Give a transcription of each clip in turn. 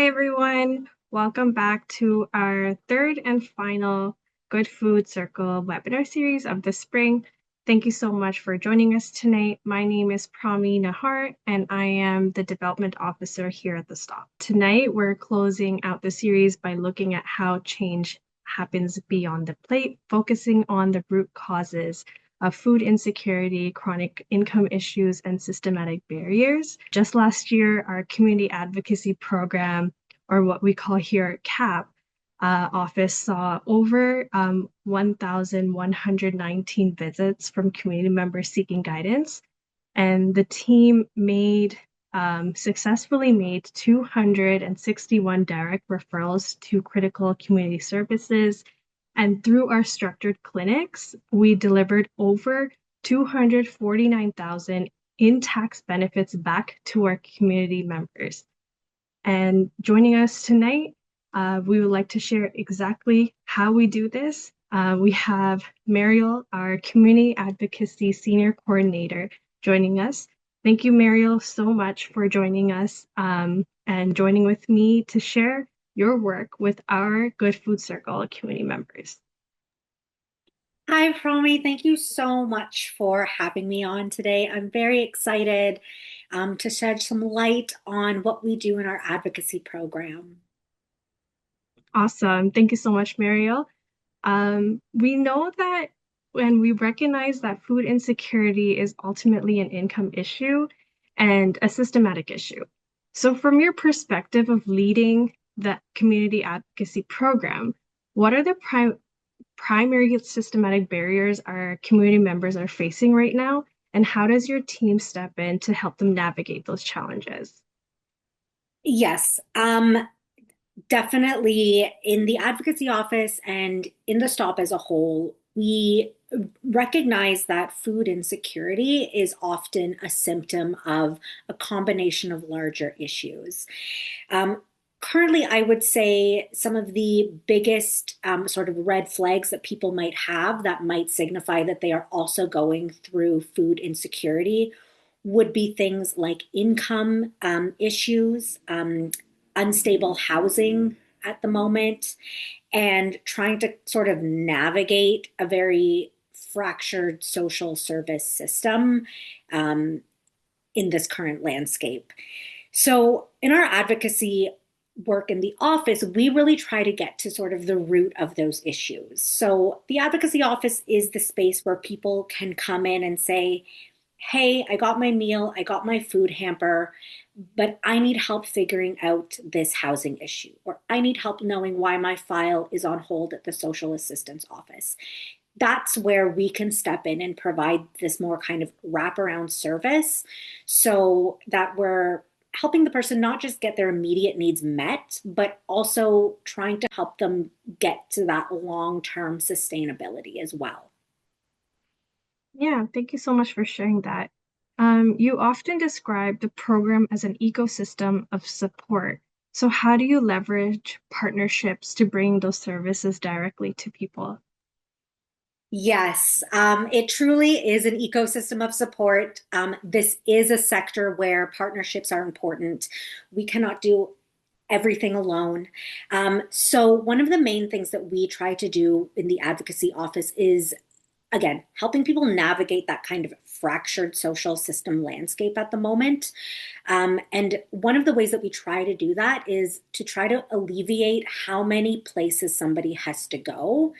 Hi, everyone. Welcome back to our third and final Good Food Circle webinar series of the spring. Thank you so much for joining us tonight. My name is Prami Nahar, and I am the Development Officer here at the Stop. Tonight, we're closing out the series by looking at how change happens beyond the plate, focusing on the root causes of food insecurity, chronic income issues, and systematic barriers. Just last year, our community advocacy program, or what we call here CAP, office saw over 1,119 visits from community members seeking guidance. And the team successfully made 261 direct referrals to critical community services. And through our structured clinics, we delivered over 249,000 in tax benefits back to our community members. And joining us tonight, we would like to share exactly how we do this. We have Mariel, our Community Advocacy Senior Coordinator, joining us. Thank you, Mariel, so much for joining us and joining with me to share your work with our Good Food Circle community members. Hi, Promi. Thank you so much for having me on today. I'm very excited to shed some light on what we do in our advocacy program. Awesome. Thank you so much, Mariel. We know that when we recognize that food insecurity is ultimately an income issue and a systematic issue. So from your perspective of leading the community advocacy program, what are the primary systematic barriers our community members are facing right now? And how does your team step in to help them navigate those challenges? Yes, definitely in the advocacy office and in the stop as a whole, we recognize that food insecurity is often a symptom of a combination of larger issues. Um, Currently, I would say some of the biggest sort of red flags that people might have that might signify that they are also going through food insecurity would be things like income issues, unstable housing at the moment, and trying to sort of navigate a very fractured social service system um, in this current landscape. So, in our advocacy work in the office, we really try to get to sort of the root of those issues. So, the advocacy office is the space where people can come in and say, hey, I got my meal, I got my food hamper, but I need help figuring out this housing issue, or I need help knowing why my file is on hold at the social assistance office. That's where we can step in and provide this more kind of wraparound service so that we're helping the person not just get their immediate needs met, but also trying to help them get to that long term sustainability as well. Yeah, thank you so much for sharing that. You often describe the program as an ecosystem of support. So how do you leverage partnerships to bring those services directly to people? Yes, it truly is an ecosystem of support. This is a sector where partnerships are important. We cannot do everything alone. So, one of the main things that we try to do in the advocacy office is, again, helping people navigate that kind of fractured social system landscape at the moment. And one of the ways that we try to do that is to try to alleviate how many places somebody has to go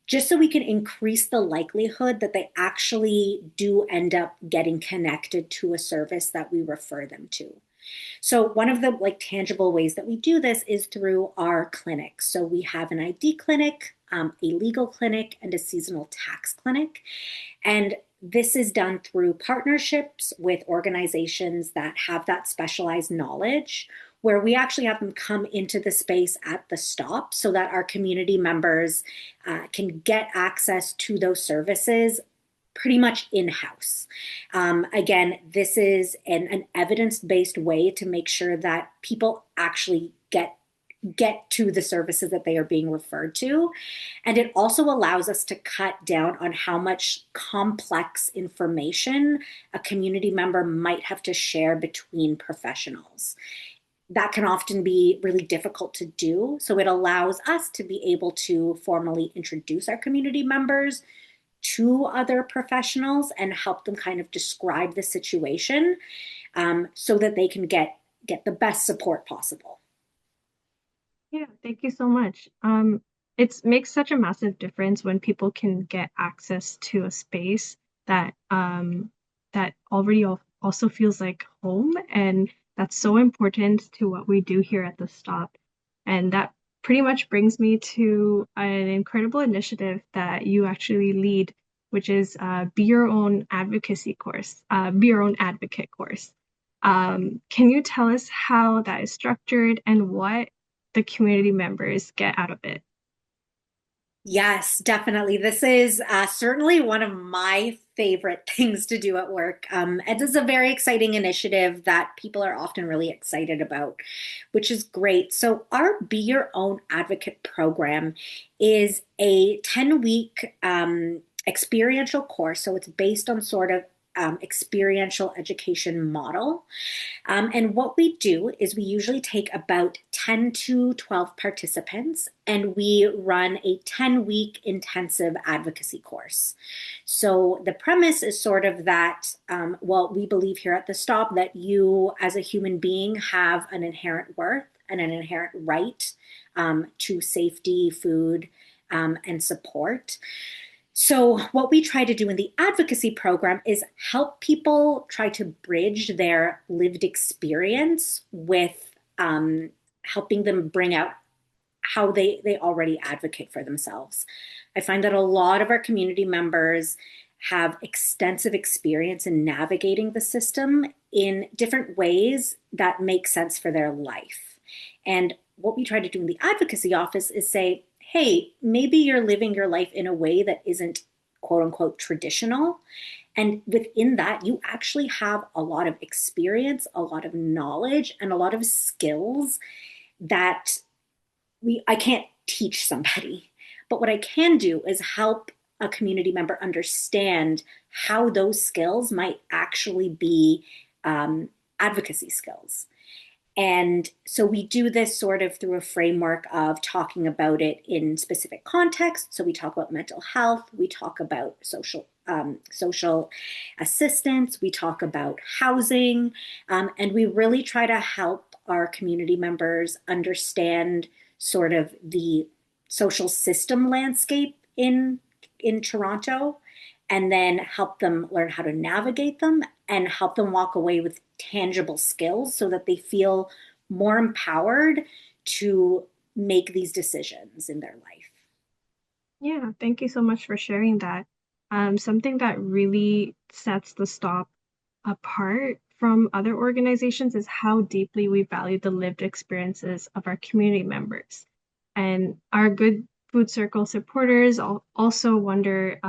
just so we can increase the likelihood that they actually do end up getting connected to a service that we refer them to. So one of the like tangible ways that we do this is through our clinics. So we have an ID clinic, a legal clinic, and a seasonal tax clinic. And this is done through partnerships with organizations that have that specialized knowledge, where we actually have them come into the space at the stop so that our community members can get access to those services pretty much in-house. Again, this is an evidence-based way to make sure that people actually get to the services that they are being referred to. And it also allows us to cut down on how much complex information a community member might have to share between professionals. that can often be really difficult to do. So it allows us to be able to formally introduce our community members to other professionals and help them kind of describe the situation, so that they can get the best support possible. Yeah, thank you so much. It makes such a massive difference when people can get access to a space that that already also feels like home, and that's so important to what we do here at the stop. And that pretty much brings me to an incredible initiative that you actually lead, which is Be Your Own Advocacy course, Be Your Own Advocate course. Can you tell us how that is structured and what the community members get out of it? Yes, definitely. This is certainly one of my favorite things to do at work. And this is a very exciting initiative that people are often really excited about, which is great. So, our Be Your Own Advocate program is a 10-week experiential course. So, it's based on sort of experiential education model. And what we do is we usually take about 10 to 12 participants and we run a 10-week intensive advocacy course. So the premise is sort of that, well, we believe here at the Stop that you as a human being have an inherent worth and an inherent right to safety, food, and support. So, what we try to do in the advocacy program is help people try to bridge their lived experience with helping them bring out how they already advocate for themselves. I find that a lot of our community members have extensive experience in navigating the system in different ways that make sense for their life. And what we try to do in the advocacy office is say, hey, maybe you're living your life in a way that isn't quote unquote traditional. And within that, you actually have a lot of experience, a lot of knowledge, and a lot of skills that I can't teach somebody. But what I can do is help a community member understand how those skills might actually be advocacy skills. And so we do this sort of through a framework of talking about it in specific contexts. So we talk about mental health, we talk about social assistance, we talk about housing, and we really try to help our community members understand sort of the social system landscape in Toronto, and then help them learn how to navigate them and help them walk away with tangible skills so that they feel more empowered to make these decisions in their life. Yeah, thank you so much for sharing that. Something that really sets the Stop apart from other organizations is how deeply we value the lived experiences of our community members. And our Good Food Circle supporters also wonder,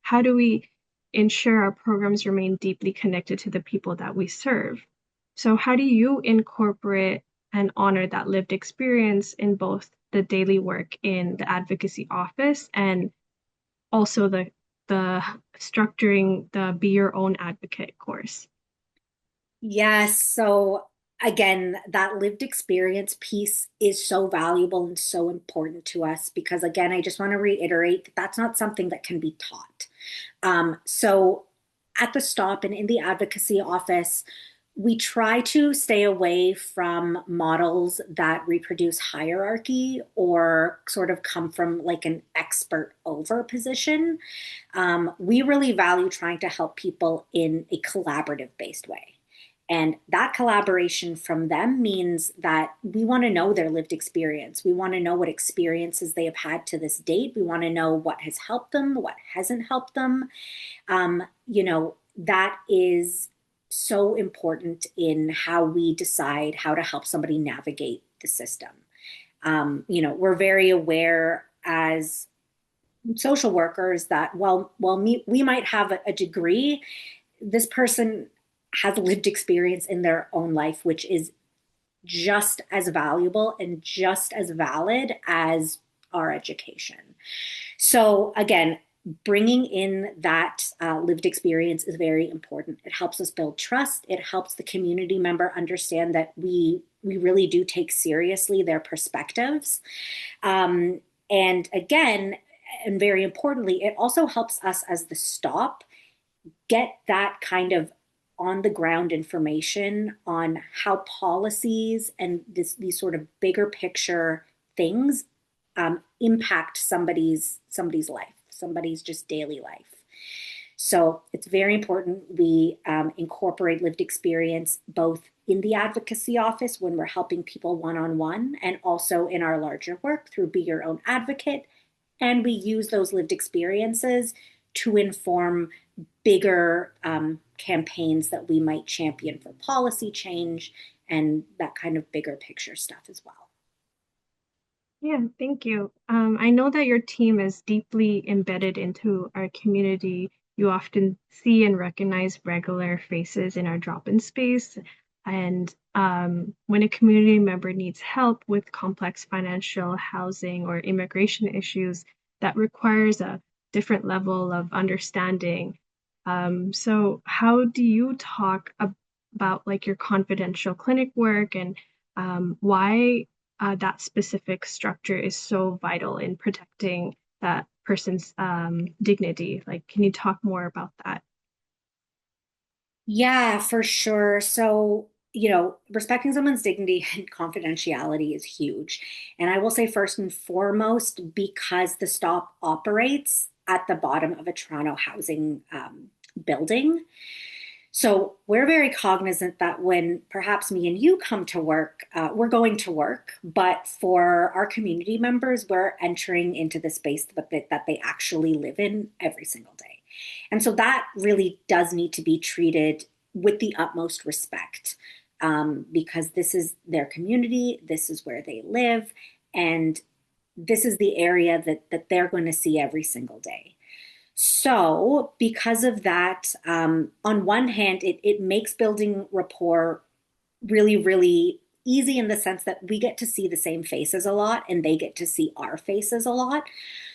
how do we ensure our programs remain deeply connected to the people that we serve? So, how do you incorporate and honor that lived experience in both the daily work in the advocacy office and also the structuring the Be Your Own Advocate course? Yes. So again, that lived experience piece is so valuable and so important to us because, again, I just want to reiterate that that's not something that can be taught. So at the Stop and in the advocacy office, we try to stay away from models that reproduce hierarchy or sort of come from like an expert over position. We really value trying to help people in a collaborative based way. And that collaboration from them means that we want to know their lived experience. We want to know what experiences they have had to this date. We want to know what has helped them, what hasn't helped them. That is so important in how we decide how to help somebody navigate the system. We're very aware as social workers that we might have a degree, this person has lived experience in their own life, which is just as valuable and just as valid as our education. So, again, bringing in that lived experience is very important. It helps us build trust. It helps the community member understand that we we really do take seriously their perspectives. Um, and again, and very importantly, it also helps us as the stop get that kind of on the ground information on how policies and these sort of bigger picture things impact somebody's life, somebody's just daily life. So it's very important we incorporate lived experience both in the advocacy office when we're helping people one-on-one and also in our larger work through Be Your Own Advocate. And we use those lived experiences to inform bigger campaigns that we might champion for policy change and that kind of bigger picture stuff as well. Yeah, thank you. I know that your team is deeply embedded into our community. You often see and recognize regular faces in our drop-in space. And when a community member needs help with complex financial, housing, or immigration issues, that requires a different level of understanding. So how do you talk about like your confidential clinic work and why that specific structure is so vital in protecting that person's dignity? Like, can you talk more about that? Yeah, for sure. So, respecting someone's dignity and confidentiality is huge. And I will say, first and foremost, because the stop operates at the bottom of a Toronto housing building. So, we're very cognizant that when perhaps me and you come to work, we're going to work, but for our community members, we're entering into the space that they actually live in every single day. And so that really does need to be treated with the utmost respect because this is their community, this is where they live, and this is the area that they're going to see every single day. So, because of that, on one hand, it makes building rapport really, really easy in the sense that we get to see the same faces a lot and they get to see our faces a lot.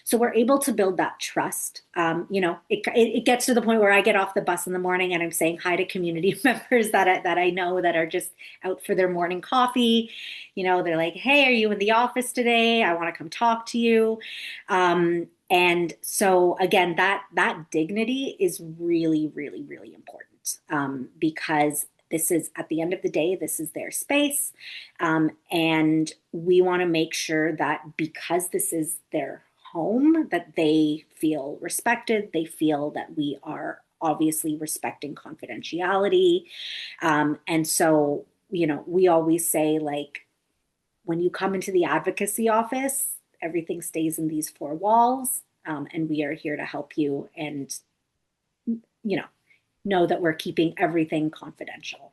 So we're able to build that trust. It gets to the point where I get off the bus in the morning and I'm saying hi to community members that I know that are just out for their morning coffee. They're like, "Hey, are you in the office today? I want to come talk to you." And so again, that dignity is really, really, really important because this is, at the end of the day, this is their space. And we want to make sure that because this is their home, that they feel respected, they feel that we are obviously respecting confidentiality. And so, we always say, like, when you come into the advocacy office, everything stays in these four walls, and we are here to help you and, you know, know that we're keeping everything confidential.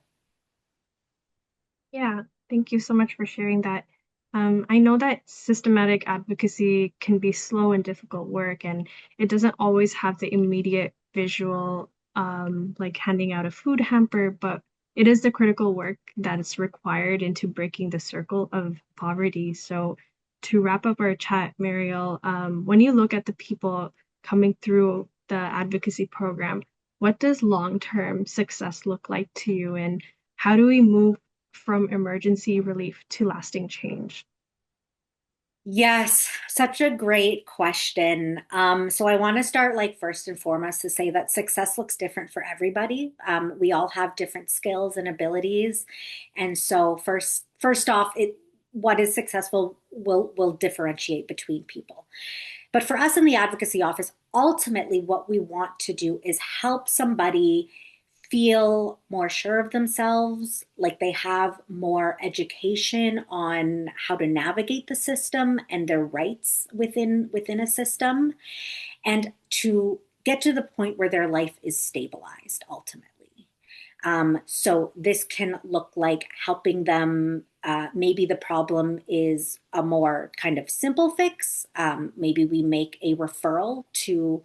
Yeah, thank you so much for sharing that. I know that systematic advocacy can be slow and difficult work, and it doesn't always have the immediate visual, like handing out a food hamper, but it is the critical work that is required into breaking the circle of poverty. So, to wrap up our chat, Mariel, when you look at the people coming through the advocacy program, what does long-term success look like to you, and how do we move from emergency relief to lasting change? Yes, such a great question. So I want to start, like, first and foremost to say that success looks different for everybody. We all have different skills and abilities, and so first off, what is successful will differentiate between people. But for us in the advocacy office, ultimately, what we want to do is help somebody feel more sure of themselves, like they have more education on how to navigate the system and their rights within a system, and to get to the point where their life is stabilized ultimately. So this can look like helping them. Maybe the problem is a more kind of simple fix. Maybe we make a referral to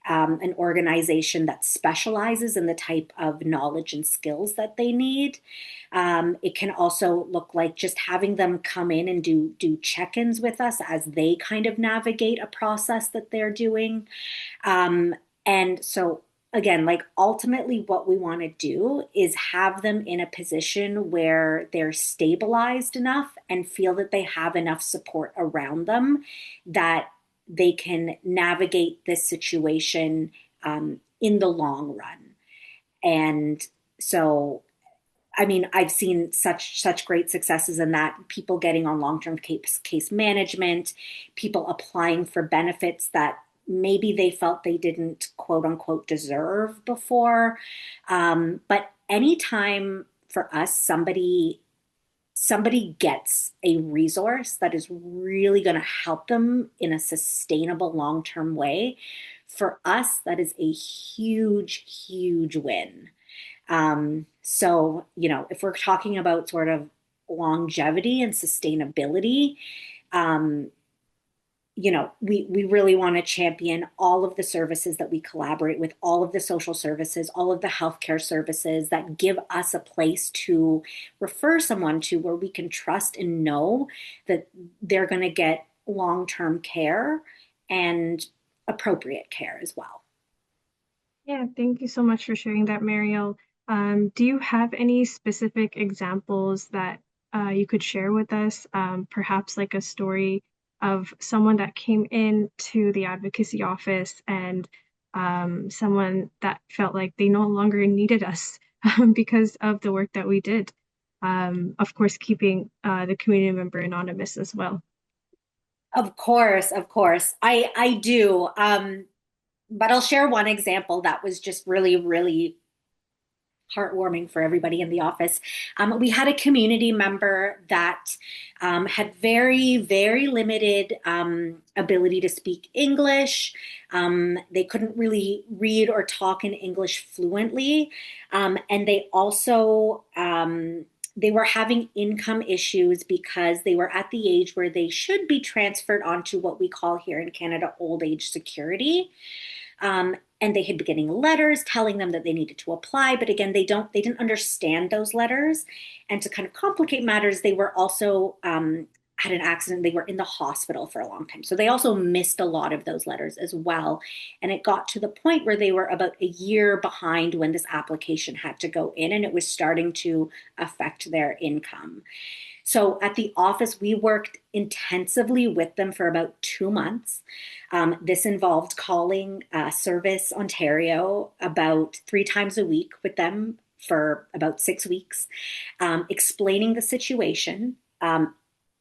an organization that specializes in the type of knowledge and skills that they need. It can also look like just having them come in and do check-ins with us as they kind of navigate a process that they're doing. And so again, like ultimately what we want to do is have them in a position where they're stabilized enough and feel that they have enough support around them that they can navigate this situation in the long run. And so, I mean, I've seen such great successes in that, people getting on long-term case management, people applying for benefits that maybe they felt they didn't quote unquote deserve before. But anytime for us somebody gets a resource that is really going to help them in a sustainable long-term way, for us that is a huge win. So, if we're talking about sort of longevity and sustainability, um, we really want to champion all of the services that we collaborate with, all of the social services, all of the healthcare services that give us a place to refer someone to where we can trust and know that they're going to get long-term care and appropriate care as well. Yeah, thank you so much for sharing that, Mariel. Do you have any specific examples that you could share with us? Perhaps like a story of someone that came in to the advocacy office and someone that felt like they no longer needed us because of the work that we did. Of course, keeping the community member anonymous as well. Of course, of course. I do. But I'll share one example that was just really heartwarming for everybody in the office. We had a community member that had very limited ability to speak English. They couldn't really read or talk in English fluently. And they also they were having income issues because they were at the age where they should be transferred onto what we call here in Canada old age security. And they had been getting letters telling them that they needed to apply, but again, they didn't understand those letters. And to kind of complicate matters, they were also had an accident. They were in the hospital for a long time, so they also missed a lot of those letters as well. And it got to the point where they were about a year behind when this application had to go in, and it was starting to affect their income. So at the office, we worked intensively with them for about 2 months. This involved calling Service Ontario about 3 times a week with them for about 6 weeks, explaining the situation,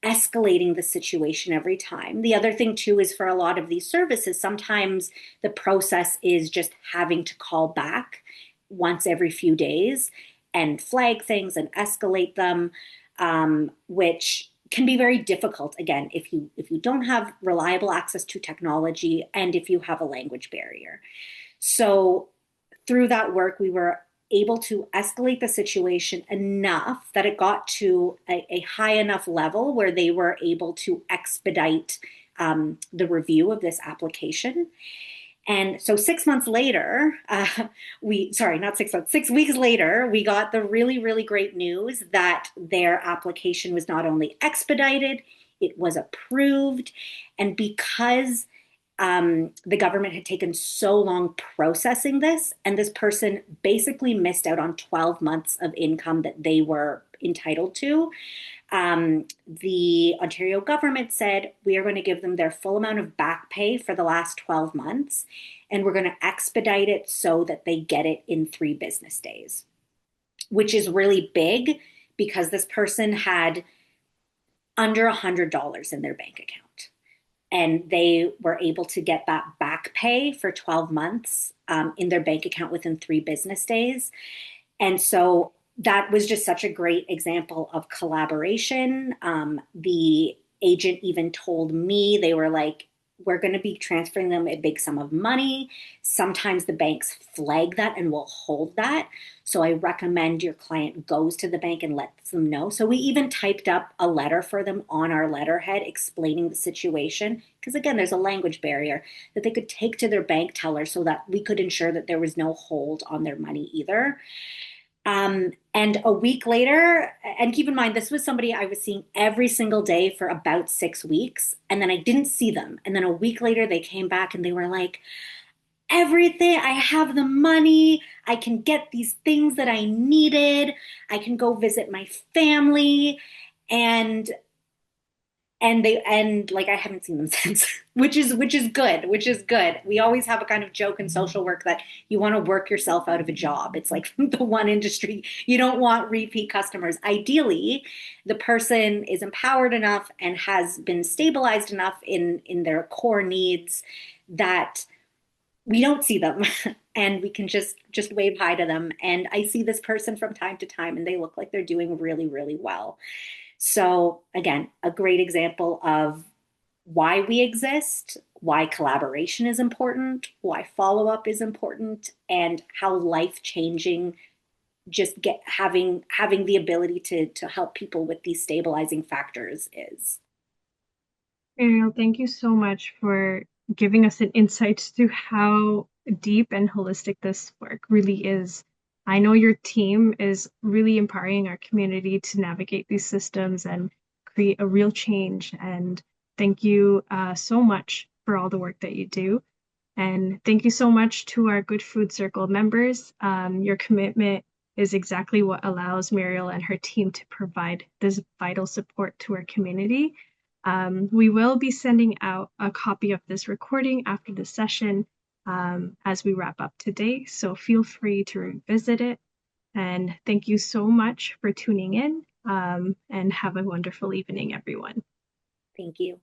escalating the situation every time. The other thing, too, is for a lot of these services, sometimes the process is just having to call back once every few days and flag things and escalate them, which can be very difficult again if you don't have reliable access to technology and if you have a language barrier. So through that work, we were able to escalate the situation enough that it got to a high enough level where they were able to expedite the review of this application. And so 6 months later, sorry, not 6 months, 6 weeks later, we got the really great news that their application was not only expedited, it was approved. And because the government had taken so long processing this, and this person basically missed out on 12 months of income that they were entitled to, the Ontario government said, we are going to give them their full amount of back pay for the last 12 months, and we're going to expedite it so that they get it in 3 business days, which is really big because this person had under $100 in their bank account. And they were able to get that back pay for 12 months in their bank account within 3 business days. And so that was just such a great example of collaboration. The agent even told me, they were like, we're going to be transferring them a big sum of money. Sometimes the banks flag that and will hold that. So I recommend your client goes to the bank and lets them know. So we even typed up a letter for them on our letterhead explaining the situation. Because again, there's a language barrier that they could take to their bank teller so that we could ensure that there was no hold on their money either. And a week later, and keep in mind, this was somebody I was seeing every single day for about 6 weeks, and then I didn't see them. And then a week later, they came back and they were like, everything. I have the money. I can get these things that I needed. I can go visit my family. And and like I haven't seen them since, which is good, which is good. We always have a kind of joke in social work that you want to work yourself out of a job. It's like the one industry you don't want repeat customers. Ideally, the person is empowered enough and has been stabilized enough in their core needs that we don't see them and we can just wave hi to them. And I see this person from time to time and they look like they're doing really, really well. So, again, a great example of why we exist, why collaboration is important, why follow up is important, and how life changing just get having the ability to help people with these stabilizing factors is. Ariel, thank you so much for giving us an insight to how deep and holistic this work really is. I know your team is really empowering our community to navigate these systems and create a real change. And thank you so much for all the work that you do. And thank you so much to our Good Food Circle members. Your commitment is exactly what allows Muriel and her team to provide this vital support to our community. We will be sending out a copy of this recording after the session as we wrap up today. So feel free to revisit it. And thank you so much for tuning in and have a wonderful evening, everyone. Thank you.